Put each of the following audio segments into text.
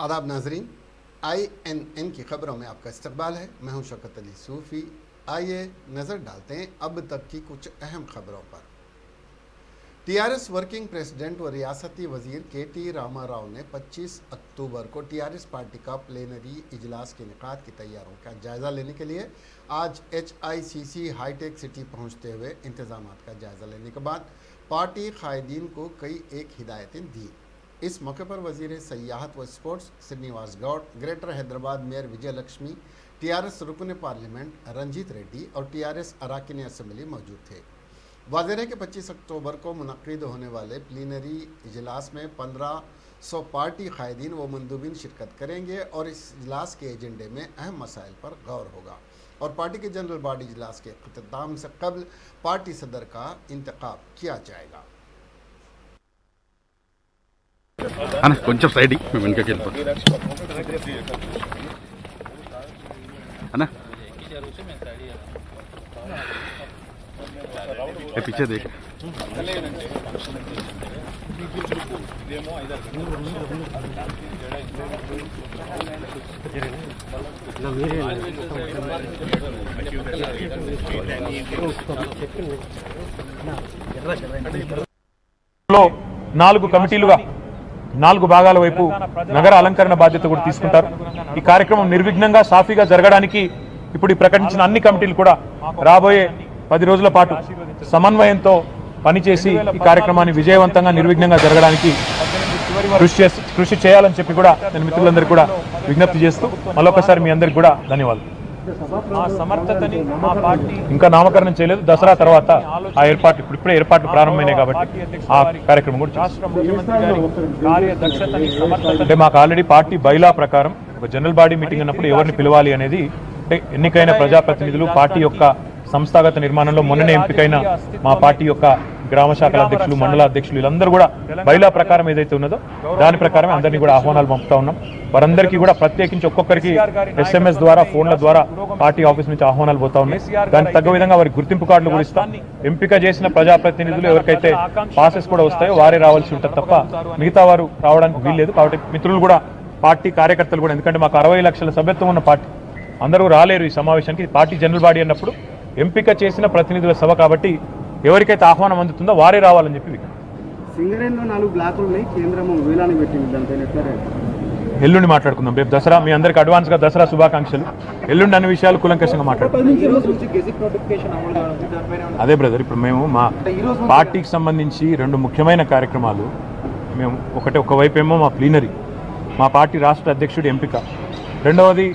आदाब नाजरीन, INN की खबरों में आपका इस्तकबाल है। मैं हूं शौकत अली सूफ़ी। आइए नज़र डालते हैं अब तक की कुछ अहम खबरों पर। TRS वर्किंग प्रेसिडेंट व रियासती वजीर KT रामाराव ने 25 अक्टूबर को TRS पार्टी का प्लेनरी इजलास के इनेकाद की तैयारियों का जायज़ा लेने के लिए आज HICC हाईटेक सिटी पहुंचते हुए इंतजामात का जायज़ा लेने के बाद पार्टी कायदीन को कई एक हिदायतें दी। इस मौके पर वजीर सयाहत व sports Srinivas Goud, greater Hyderabad mayor Vijay Lakshmi, TRS रुकन पार्लियामेंट रंजीत रेड्डी और TRS अराकीन असम्बली मौजूद थे। वाज़ेह है कि 25 अक्टूबर को मुनक़्क़िद होने वाले प्लीनरी इजलास में 1500 पार्टी कायदीन व मंदूबिन शिरकत करेंगे और इस इजलास के एजेंडे में अहम मसाइल पर गौर होगा और पार्टी के जनरल बॉडी इजलास के इख्तिताम से कबल पार्टी सदर का इंतखाब किया जाएगा। అన్న కొంచెం సైడ్ వెనకకి వెళ్ళిపో అన్న पीछे देख నాలుగు కమిటీలుగా 4 భాగాల వైపు నగర అలంకరణ బాధ్యత కూడా తీసుకుంటారు। ఈ కార్యక్రమం నిర్విఘ్నంగా సాఫీగా జరగడానికి ఇప్పుడు ఈ ప్రకటించిన అన్ని కమిటీలు కూడా రాబోయే 10 రోజుల పాటు సమన్వయంతో పనిచేసి ఈ కార్యక్రమాన్ని విజయవంతంగా నిర్విఘ్నంగా జరగడానికి కృషి చేయాలని చెప్పి కూడా నేను మిత్రులందరికీ కూడా విజ్ఞప్తి చేస్తూ మళ్ళొకసారి మీ అందరికీ కూడా ధన్యవాదాలు। సమర్థతని మా పార్టీ ఇంకా నామకరణం చేయలేదు, దసరా తర్వాత ఆ ఏర్పాటు ఇప్పుడే ఏర్పాట్లు ప్రారంభమైనాయి కాబట్టి ఆ కార్యక్రమం కూడా రాష్ట్ర ముఖ్యమంత్రి గారి కార్యదక్షతని అంటే మాకు ఆల్రెడీ పార్టీ బైలా ప్రకారం ఒక జనరల్ బాడీ మీటింగ్ అన్నప్పుడు ఎవరిని పిలవాలి అనేది ఎన్నికైన ప్రజాప్రతినిధులు పార్టీ యొక్క సంస్థాగత నిర్మాణంలో మొన్ననే ఎంపికైన మా పార్టీ యొక్క గ్రామ శాఖల అధ్యక్షులు, మండల అధ్యక్షులు వీళ్ళందరూ కూడా బైలా ప్రకారం ఏదైతే ఉన్నదో దాని ప్రకారమే అందరినీ కూడా ఆహ్వానాలు పంపుతా ఉన్నాం। వారందరికీ కూడా ప్రత్యేకించి ఒక్కొక్కరికి SMS ద్వారా, ఫోన్ల ద్వారా పార్టీ ఆఫీస్ నుంచి ఆహ్వానాలు పోతా ఉన్నాయి। దానికి తగ్గ విధంగా వారికి గుర్తింపు కార్డులు కూడా ఇస్తాం। ఎంపిక చేసిన ప్రజాప్రతినిధులు ఎవరికైతే పాసెస్ కూడా వస్తాయో వారే రావాల్సి ఉంటుంది తప్ప మిగతా వారు రావడానికి వీల్లేదు। కాబట్టి మిత్రులు కూడా, పార్టీ కార్యకర్తలు కూడా, ఎందుకంటే మాకు 60 లక్షల సభ్యత్వం ఉన్న పార్టీ, అందరూ రాలేరు ఈ సమావేశానికి। పార్టీ జనరల్ బాడీ అన్నప్పుడు ఎంపిక చేసిన ప్రతినిధుల సభ కాబట్టి ఎవరికైతే ఆహ్వానం అందుతుందో వారే రావాలని చెప్పి సింగరేణిలో 4 బ్లాకులు ఉన్నాయి, కేంద్రం వేలాన్ని పెట్టింది, దానిపైన ఎట్లా ఎల్లుండి మాట్లాడుకుందాం। రేపు దసరా, మీ అందరికి అడ్వాన్స్ గా దసరా శుభాకాంక్షలు। ఎల్లుండి అన్ని విషయాలు కూలంకషంగా మాట్లాడుకుందాం। అదే బ్రదర్, ఇప్పుడు మేము మా పార్టీకి సంబంధించి 2 ముఖ్యమైన కార్యక్రమాలు మేము ఒకవైపు ఏమో మా ప్లీనరీ, మా పార్టీ రాష్ట్ర అధ్యక్షుడి ఎంపిక, రెండవది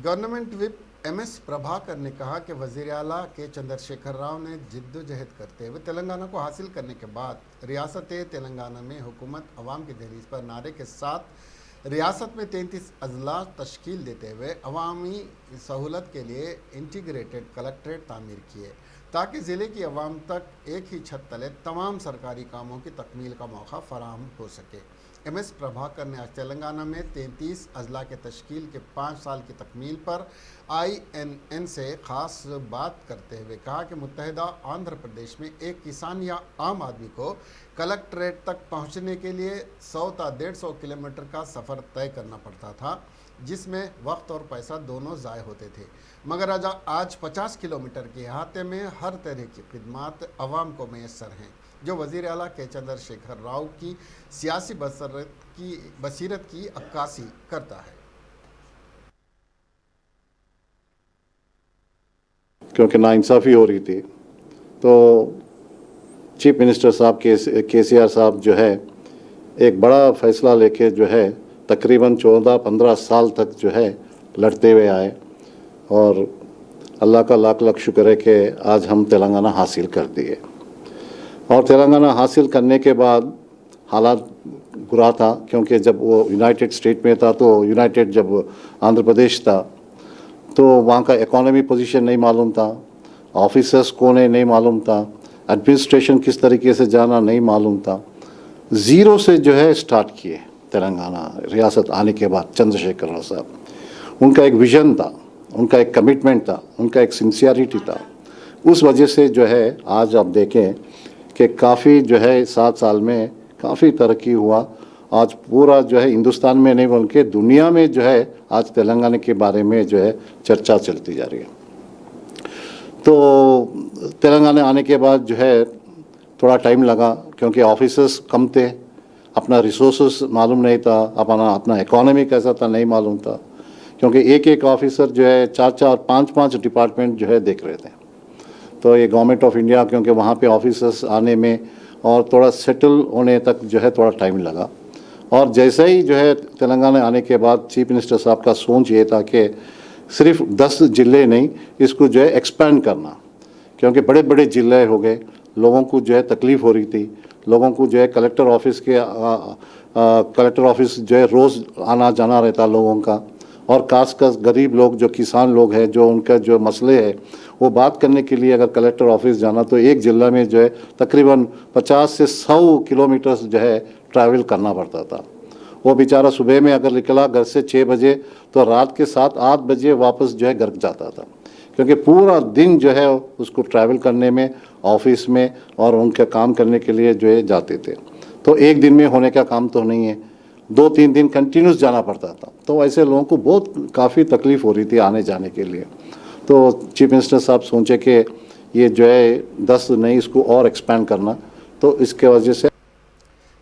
गवर्नमेंट विप MS प्रभाकर ने कहा कि वज़ीर आला के चंद्रशेखर राव ने जिद्दोजहद करते हुए तेलंगाना को हासिल करने के बाद रियासत तेलंगाना में हुकूमत अवाम की दहलीज पर नारे के साथ रियासत में 33 अजला तश्कील देते हुए अवामी सहूलत के लिए इंटीग्रेटेड कलेक्ट्रेट तामीर किए ताकि ज़िले की अवाम तक एक ही छत तले तमाम सरकारी कामों की तकमील का मौका फराहम हो सके। MS प्रभाकर ने आज तेलंगाना में 33 अजला के तश्कील के 5 साल की तकमील पर INN से ख़ास बात करते हुए कहा कि मुत्तहिदा आंध्र प्रदेश में एक किसान या आम आदमी को कलेक्ट्रेट तक पहुंचने के लिए 100 था 150 किलोमीटर का सफ़र तय करना पड़ता था, जिसमें वक्त और पैसा दोनों ज़ाय होते थे। मगर आज 50 किलोमीटर के अहाते में हर तरह की खिदमात अवाम को मैसर हैं, जो वज़ीर आला के चंद्रशेखर राव की सियासी बसीरत की अक्कासी करता है। क्योंकि नाइंसाफ़ी हो रही थी तो चीफ मिनिस्टर साहब KCR साहब जो है एक बड़ा फ़ैसला लेके जो है तकरीबन 14-15 साल तक जो है लड़ते हुए आए और अल्लाह का लाख लाख शुक्र है कि आज हम तेलंगाना हासिल कर दिए। और तेलंगाना हासिल करने के बाद हालात बुरा था, क्योंकि जब वो यूनाइटेड स्टेट में था तो यूनाइटेड जब आंध्र प्रदेश था तो वहाँ का इकोनॉमी पोजीशन नहीं मालूम था, ऑफिसर्स कौन है नहीं मालूम था, एडमिनिस्ट्रेशन किस तरीके से जाना नहीं मालूम था। ज़ीरो से जो है स्टार्ट किए तेलंगाना रियासत आने के बाद चंद्रशेखर राव साहब। उनका एक विज़न था, उनका एक कमिटमेंट था, उनका एक सिंसियरिटी था। उस वजह से जो है आज आप देखें कि काफ़ी जो है 7 साल में काफ़ी तरक्की हुआ आज पूरा जो है हिंदुस्तान में नहीं बल्कि दुनिया में जो है आज तेलंगाना के बारे में जो है चर्चा चलती जा रही है। तो तेलंगाना आने के बाद जो है थोड़ा टाइम लगा क्योंकि ऑफिसर्स कम थे, अपना रिसोर्सेस मालूम नहीं था, अपना इकोनॉमी कैसा था नहीं मालूम था, क्योंकि एक एक ऑफिसर जो है 4-4, 5-5 डिपार्टमेंट जो है देख रहे थे। तो ये गवर्नमेंट ऑफ इंडिया क्योंकि वहाँ पे ऑफिसर्स आने में और थोड़ा सेटल होने तक जो है थोड़ा टाइम लगा। और जैसे ही जो है तेलंगाना आने के बाद चीफ मिनिस्टर साहब का सोच ये था कि सिर्फ 10 ज़िले नहीं, इसको जो है एक्सपेंड करना, क्योंकि बड़े बड़े ज़िले हो गए, लोगों को जो है तकलीफ़ हो रही थी, लोगों को जो है कलेक्टर ऑफिस जो है रोज़ आना जाना रहता लोगों का, और खासकर गरीब लोग जो किसान लोग हैं जो उनका जो मसले है वो बात करने के लिए अगर कलेक्टर ऑफिस जाना तो एक ज़िला में जो है तकरीबन 50 से 100 किलोमीटर जो है ट्रैवल करना पड़ता था। वो बेचारा सुबह में अगर निकला घर से 6 बजे तो रात के 7-8 बजे वापस जो है घर जाता था, क्योंकि पूरा दिन जो है उसको ट्रैवल करने में, ऑफिस में और उनका काम करने के लिए जो है जाते थे। तो एक दिन में होने का काम तो नहीं है, 2-3 दिन कंटिन्यूस जाना पड़ता था। तो ऐसे लोगों को बहुत काफ़ी तकलीफ़ हो रही थी आने जाने के लिए। तो चीफ मिनिस्टर साहब सोचे कि ये जो है 10 नहीं, इसको और एक्सपेंड करना। तो इसके वजह से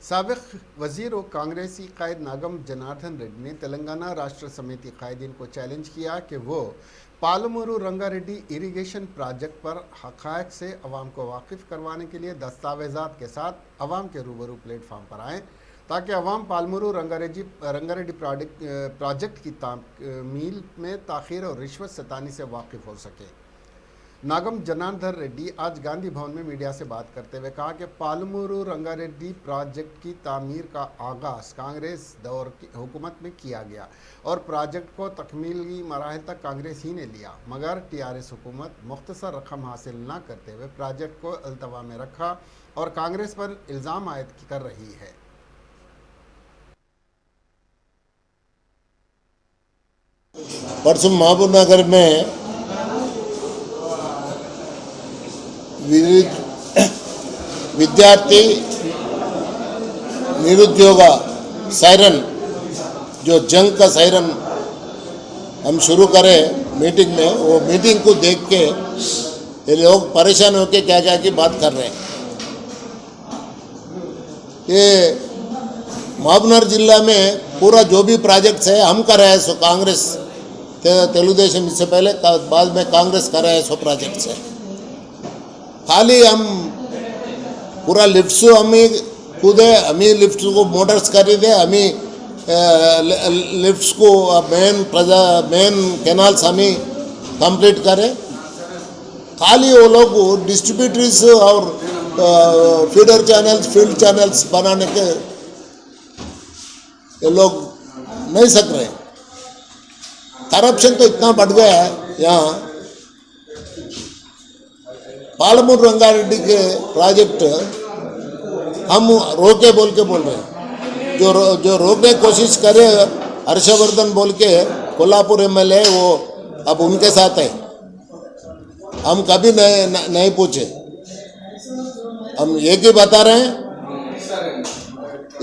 साबिक वजीर और कांग्रेसी कायद नागम जनार्दन रेड्डी ने तेलंगाना राष्ट्र समिति कायदीन को चैलेंज किया कि वो पालमूरू रंगारेड्डी इरिगेशन प्रोजेक्ट पर हक़ाइक़ से अवाम को वाकिफ़ करवाने के लिए दस्तावेज़ात के साथ अवाम के रूबरू प्लेटफार्म पर आएँ, ताकि अवाम पालमूरू रंगारेड्डी प्रोजेक्ट की तामील में ताख़ीर और रिश्वत सतानी से वाकिफ़ हो सके। नागम जनार्दन रेड्डी आज गांधी भवन में मीडिया से बात करते हुए कहा कि पालमूरू रंगारेड्डी प्रोजेक्ट की तामीर का आगाज़ कांग्रेस दौर की हुकूमत में किया गया और प्रोजेक्ट को तकमीली मराहल तक कांग्रेस ही ने लिया, मगर टीआरएस हुकूमत मुख्तसर रकम हासिल न करते हुए प्रोजेक्ट को अल्तवा में रखा और कांग्रेस पर इल्ज़ाम आयद कर रही है। परसों महबूब नगर में विद्यार्थी निरुद्योग सायरन, जो जंग का सायरन हम शुरू करें मीटिंग में, वो मीटिंग को देख के ये लोग परेशान होकर क्या क्या की बात कर रहे हैं। ये महबूबनगर जिला में पूरा जो भी प्रोजेक्ट्स है हम कर रहे हैं, सो कांग्रेस तेलुगुदेशम इससे पहले बाद में कांग्रेस कर रहे हैं, सो प्रोजेक्ट्स है। खाली हम पूरा लिफ्ट्स हमें खुद है, हमें लिफ्ट को मोटर्स खरीदे, हमें लिफ्ट्स को मेन कैनाल्स हमें कंप्लीट करें। खाली वो लोग डिस्ट्रीब्यूटर्स और फीडर चैनल्स, फील्ड चैनल्स बनाने के ये लोग नहीं सक रहे। करप्शन तो इतना बढ़ गया है यहाँ। पालमूरू रंगारेड्डी के प्रोजेक्ट हम रोके बोल रहे हैं, जो रोकने की कोशिश करे हर्षवर्धन बोल के कोल्हापुर एमएलए, वो अब उनके साथ है। हम कभी नहीं पूछे, हम एक ही बता रहे हैं,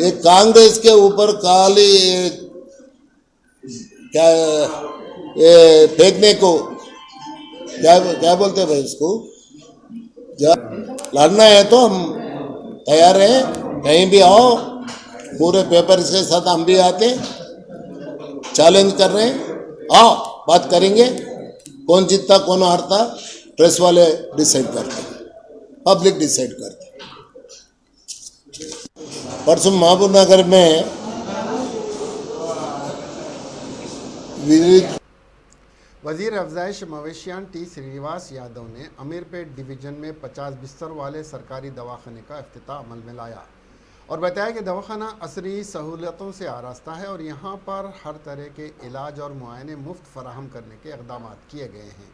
ये कांग्रेस के ऊपर खाली क्या ये फेंकने को क्या बोलते हैं भाई इसको, लड़ना है तो हम तैयार हैं, कहीं भी आओ, पूरे पेपर के साथ हम भी आते, चैलेंज कर रहे हैं, आओ बात करेंगे, कौन जीतता कौन हारता प्रेस वाले डिसाइड करते, पब्लिक डिसाइड करते। परसों महबूब नगर में वजीर अफजाइश मवेशियान टी श्रीनिवास यादव ने अमीरपेट डिवीज़न में 50 बिस्तर वाले सरकारी दवाखाने का इफ्तिताह अमल में लाया और बताया कि दवाखाना असरी सहूलतों से आरास्ता है और यहाँ पर हर तरह के इलाज और मुआयने मुफ्त फराहम करने के इक़दाम किए गए हैं।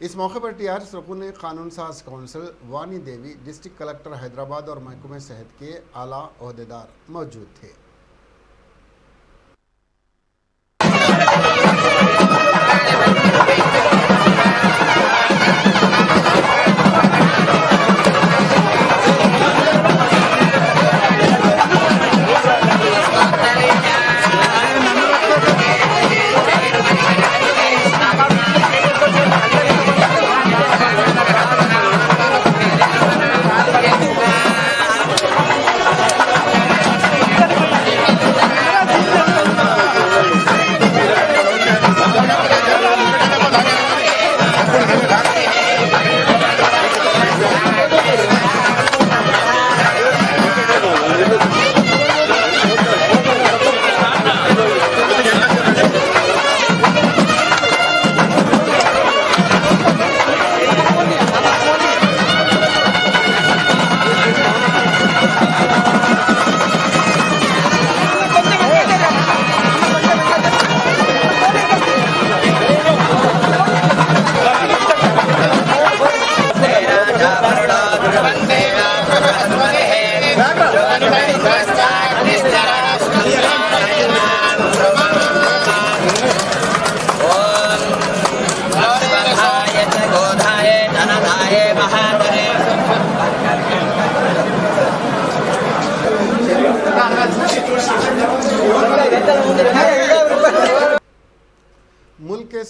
इस मौके पर टीआरएस रुकन कानून साज कौंसिल वानी देवी, डिस्ट्रिक्ट कलेक्टर हैदराबाद और महकमे सेहत के आला ओहदेदार मौजूद थे।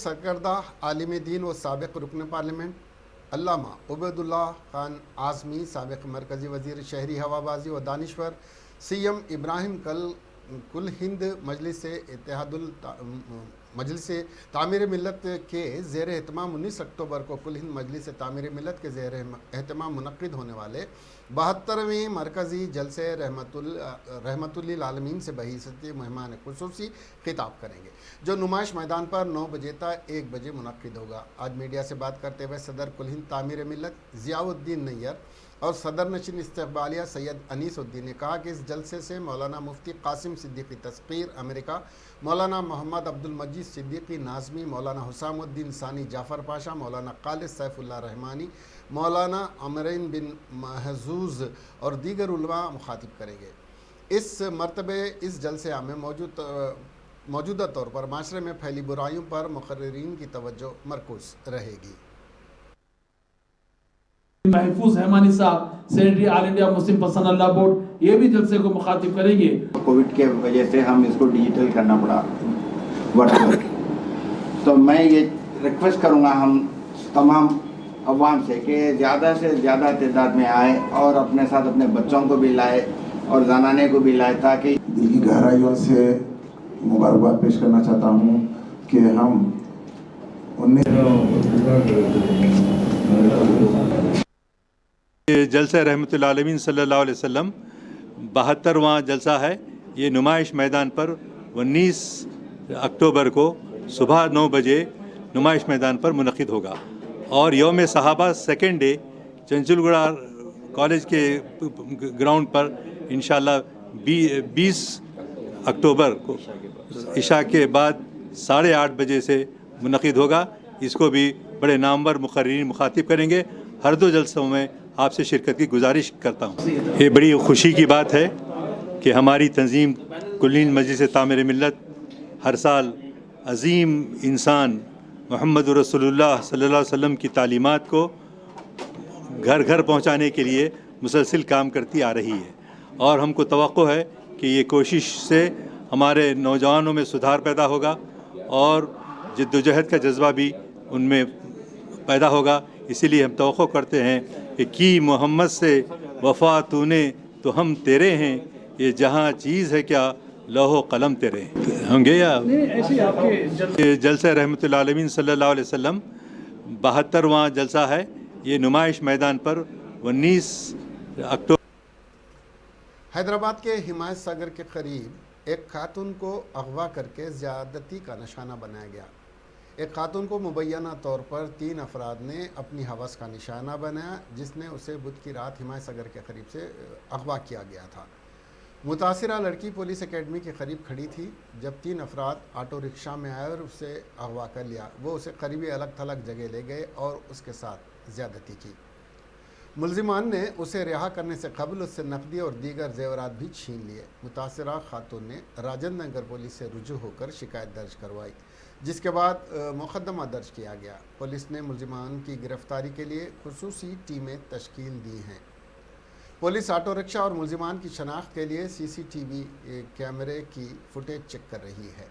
सरकर्दा आलिम दीन व साबिक़ रुकन पार्लियामेंट अल्लामा उबैदुल्लाह खान आज़मी, साबिक़ मरकज़ी वज़ीर शहरी हवाबाजी व दानिश्वर सीएम इब्राहिम कुल हिंद मजलिस तामीर मिलत के ज़ेर एहतमाम 19 अक्टूबर को कुल हिंद मजलिस तामीर मिलत के ज़ेर एहतमाम मुनक़्क़िद होने वाले 72वें मरकज़ी जलसे रहमतुल्लिल आलमीन से बहिस्सत मेहमान खुसूसी खिताब करेंगे, जो नुमाइश मैदान पर 9 बजे तक 1 बजे मुनक़्क़िद होगा। आज मीडिया से बात करते हुए सदर कुल हिंद तामीर मिलत ज़ियाउद्दीन नैयर और सदर नशीन इस्तक़बालिया सैयद अनीसुद्दीन ने कहा कि इस जलसे से मौलाना मुफ्ती कासिम सिद्दीकी तस्कीर अमेरिका, मौलाना मोहम्मद अब्दुल मजीद सिद्दीकी नाज़मी, मौलाना हुसामुद्दीन सानी जाफ़र पाशा, मौलाना खालिद सैफुल्लाह रहमानी, मौलाना अमरीन बिन महजूज़ और दीगर उलमा मुखातिब करेंगे। इस मरतबे इस जलसे में मौजूदा तौर पर माशरे में फैली बुराइयों पर मुक़र्रिरीन की तवज्जो मरकूज़ रहेगी। महफूज रहमानी साहब, secretary all India Muslim personal law board, ये भी जलसे को मुखातिब करेंगे। कोविड के वजह से हम इसको डिजिटल करना पड़ा वर्चुअल, तो मैं ये रिक्वेस्ट करूँगा हम तमाम अवाम से कि ज़्यादा से ज़्यादा तादाद में आए और अपने साथ अपने बच्चों को भी लाए और ज़नाने को भी लाए, ताकि दिल की गहराइयों से मुबारकबाद पेश करना चाहता हूँ कि हम 19 जलसा रहमतुल्लाह आलमीन सल्लल्लाहु अलैहि वसल्लम 72वां जलसा है। ये नुमाइश मैदान पर 19 अक्टूबर को सुबह 9 बजे नुमाइश मैदान पर मुनक़्क़िद होगा और यौम सहाबा सेकेंड डे चंचलगुड़ा कॉलेज के ग्राउंड पर इंशाअल्लाह 20 अक्टूबर को इशा के बाद 8:30 बजे से मुनक़्क़िद होगा। इसको भी बड़े नामवर मुक़र्रिरीन मुखातिब करेंगे। हर 2 जलसों में आपसे शिरकत की गुजारिश करता हूँ। ये बड़ी खुशी की बात है कि हमारी तंजीम कुल हिंद मजलिस तामीर मिल्लत हर साल अज़ीम इंसान मोहम्मद रसूलुल्लाह सल्लल्लाहु अलैहि वसल्लम की तालीमात को घर घर पहुँचाने के लिए मुसलसिल काम करती आ रही है और हमको तवक्को है कि ये कोशिश से हमारे नौजवानों में सुधार पैदा होगा और जिद्दोजहद का जज्बा भी उनमें पैदा होगा। इसीलिए हम तवक्को करते हैं कि मोहम्मद से वफ़ा तूने तो हम तेरे हैं, ये जहाँ चीज़ है क्या लौह कलम तेरे होंगे। या जलसा रहमतुल्लाह आलमीन सल्लल्लाहु अलैहि वसल्लम 72वां जलसा है। ये नुमाइश मैदान पर 19 अक्टूबर। हैदराबाद के हिमायत सागर के करीब एक खातून को अगवा करके ज़्यादती का निशाना बनाया गया। एक खातून को मुबैना तौर पर 3 अफराद ने अपनी हवस का निशाना बनाया, जिसने उसे बुध की रात हिमायत सागर के करीब से अगवा किया गया था। मुतासिरा लड़की पुलिस एकेडमी के करीब खड़ी थी जब 3 अफराद ऑटो रिक्शा में आए और उसे अगवा कर लिया। वो उसे करीबी अलग थलग जगह ले गए और उसके साथ ज़्यादती की। मुलजिमान ने उसे रिहा करने से कबल उससे नकदी और दीगर जेवरात भी छीन लिए। मुतासिरा खातून ने राजेंद्र नगर पुलिस से रुजू होकर शिकायत दर्ज करवाई, जिसके बाद मुकदमा दर्ज किया गया। पुलिस ने मुलजिमान की गिरफ्तारी के लिए खुसूसी टीमें तश्कील दी हैं। पुलिस ऑटो रिक्शा और मुलजिमान की शनाख्त के लिए CCTV कैमरे की फुटेज चेक कर रही है।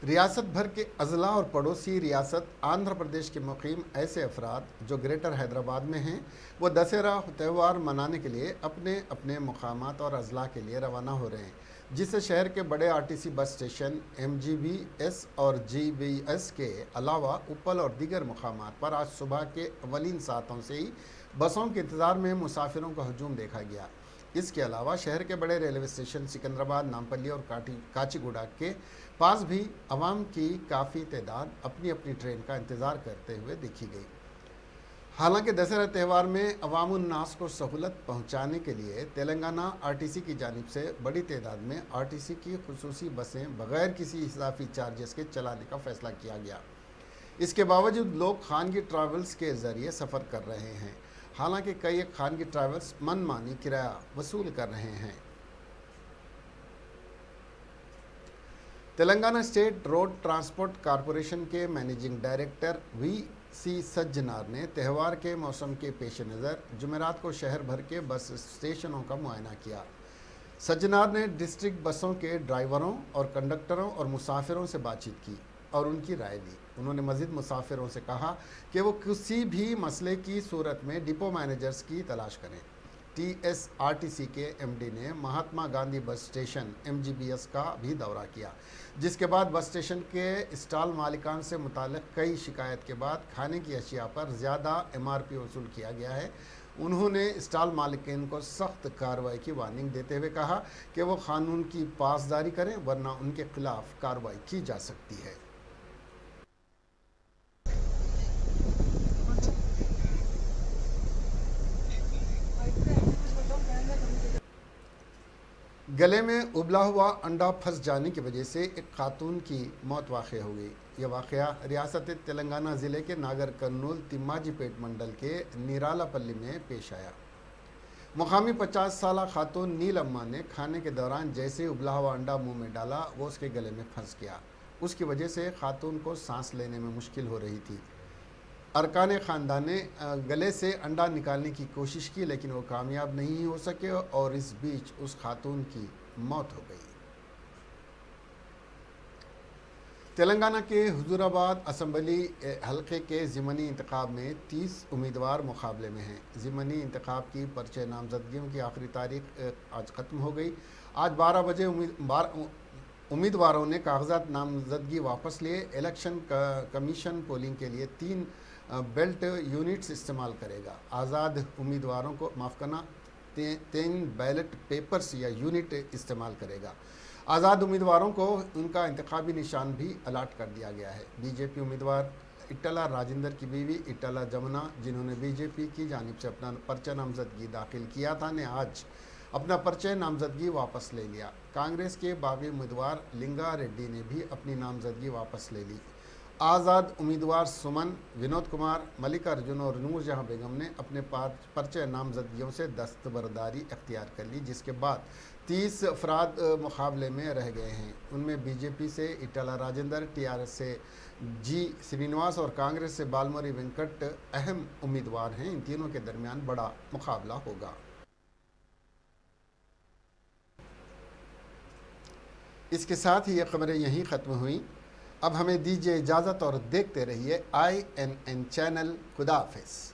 रियासत भर के अजला और पड़ोसी रियासत आंध्र प्रदेश के मुकीम ऐसे अफराद जो ग्रेटर हैदराबाद में हैं, वो दशहरा त्यौहार मनाने के लिए अपने अपने मुकामात और अजला के लिए रवाना हो रहे हैं, जिससे शहर के बड़े RTC बस स्टेशन MGBS और GBS के अलावा उपल और दीगर मुकामात पर आज सुबह के अवलीन सातों से ही बसों के इंतज़ार में मुसाफिरों का हजूम देखा गया। इसके अलावा शहर के बड़े रेलवे स्टेशन सिकंदराबाद, नामपल्ली और काचीगुड़ा के पास भी आवाम की काफ़ी तादाद अपनी अपनी ट्रेन का इंतज़ार करते हुए देखी गई। हालांकि दशहरा त्यौहार में अवामुन्नास को सहूलत पहुंचाने के लिए तेलंगाना आरटीसी की जानिब से बड़ी तादाद में आरटीसी की खुसूसी बसें बगैर किसी इजाफी चार्जेस के चलाने का फैसला किया गया। इसके बावजूद लोग खानगी ट्रैवल्स के ज़रिए सफ़र कर रहे हैं। हालांकि कई खानगी ट्रैवल्स मनमानी किराया वसूल कर रहे हैं। Telangana state road transport corporation के मैनेजिंग डायरेक्टर वी.सी. सज्जनार ने त्यौहार के मौसम के पेश नज़र जुमेरात को शहर भर के बस स्टेशनों का मुआयना किया। सज्जनार ने डिस्ट्रिक्ट बसों के ड्राइवरों और कंडक्टरों और मुसाफिरों से बातचीत की और उनकी राय ली। उन्होंने मज़ीद मुसाफिरों से कहा कि वो किसी भी मसले की सूरत में डिपो मैनेजर्स की तलाश करें। टीएसआरटीसी के एमडी ने Mahatma Gandhi bus station MGBS का भी दौरा किया, जिसके बाद बस स्टेशन के स्टॉल मालिकान से मुताल्लिक़ कई शिकायत के बाद खाने की अशिया पर ज़्यादा एमआरपी वसूल किया गया है। उन्होंने स्टॉल मालिकान को सख्त कार्रवाई की वार्निंग देते हुए कहा कि वो कानून की पासदारी करें, वरना उनके खिलाफ कार्रवाई की जा सकती है। गले में उबला हुआ अंडा फंस जाने की वजह से एक खातून की मौत वाक़ हो गई। यह वाक़या रियासत तेलंगाना ज़िले के नागर कर्नूल तिम्माजीपेट मंडल के निरालापल्ली में पेश आया। मुकामी 50 साला खातून नीलम्मा ने खाने के दौरान जैसे उबला हुआ अंडा मुंह में डाला, वो उसके गले में फंस गया। उसकी वजह से खातून को सांस लेने में मुश्किल हो रही थी। अरकान ख़ानदान ने गले से अंडा निकालने की कोशिश की, लेकिन वो कामयाब नहीं हो सके और इस बीच उस खातून की मौत हो गई। तेलंगाना के हुजूराबाद असम्बली हलके के ज़िमनी इंतखाब में 30 उम्मीदवार मुकाबले में हैं। ज़िमनी इंतखाब की पर्चे नामजदगियों की आखिरी तारीख आज ख़त्म हो गई। आज 12 बजे उम्मीदवारों ने कागजात नामजदगी वापस लिए। इलेक्शन कमीशन पोलिंग के लिए 3 बेल्ट यूनिट्स इस्तेमाल करेगा। आज़ाद उम्मीदवारों को माफ़ करना 3 बैलेट पेपर्स या यूनिट इस्तेमाल करेगा। आज़ाद उम्मीदवारों को उनका इंतखाबी निशान भी अलाट कर दिया गया है। बीजेपी उम्मीदवार इट्टला राजेंद्र की बीवी इट्टला जमुना, जिन्होंने बीजेपी की जानिब से अपना पर्चा नामजदगी दाखिल किया था, ने आज अपना पर्चा नामजदगी वापस ले लिया। कांग्रेस के बागी उम्मीदवार लिंगा रेड्डी ने भी अपनी नामजदगी वापस ले ली। आज़ाद उम्मीदवार सुमन, विनोद कुमार, मल्लिकार्जुन और नूरजहां बेगम ने अपने पर्चे नामजदगियों से दस्तबरदारी अख्तियार कर ली, जिसके बाद 30 अफराद मुकाबले में रह गए हैं। उनमें बीजेपी से इट्टला राजेंद्र, टीआरएस से जी श्रीनिवास और कांग्रेस से बालमोरी वेंकट अहम उम्मीदवार हैं। इन तीनों के दरमियान बड़ा मुकाबला होगा। इसके साथ ही ये खबरें यहीं ख़त्म हुई। अब हमें दीजिए इजाज़त और देखते रहिए INN चैनल। खुदा हाफिज़।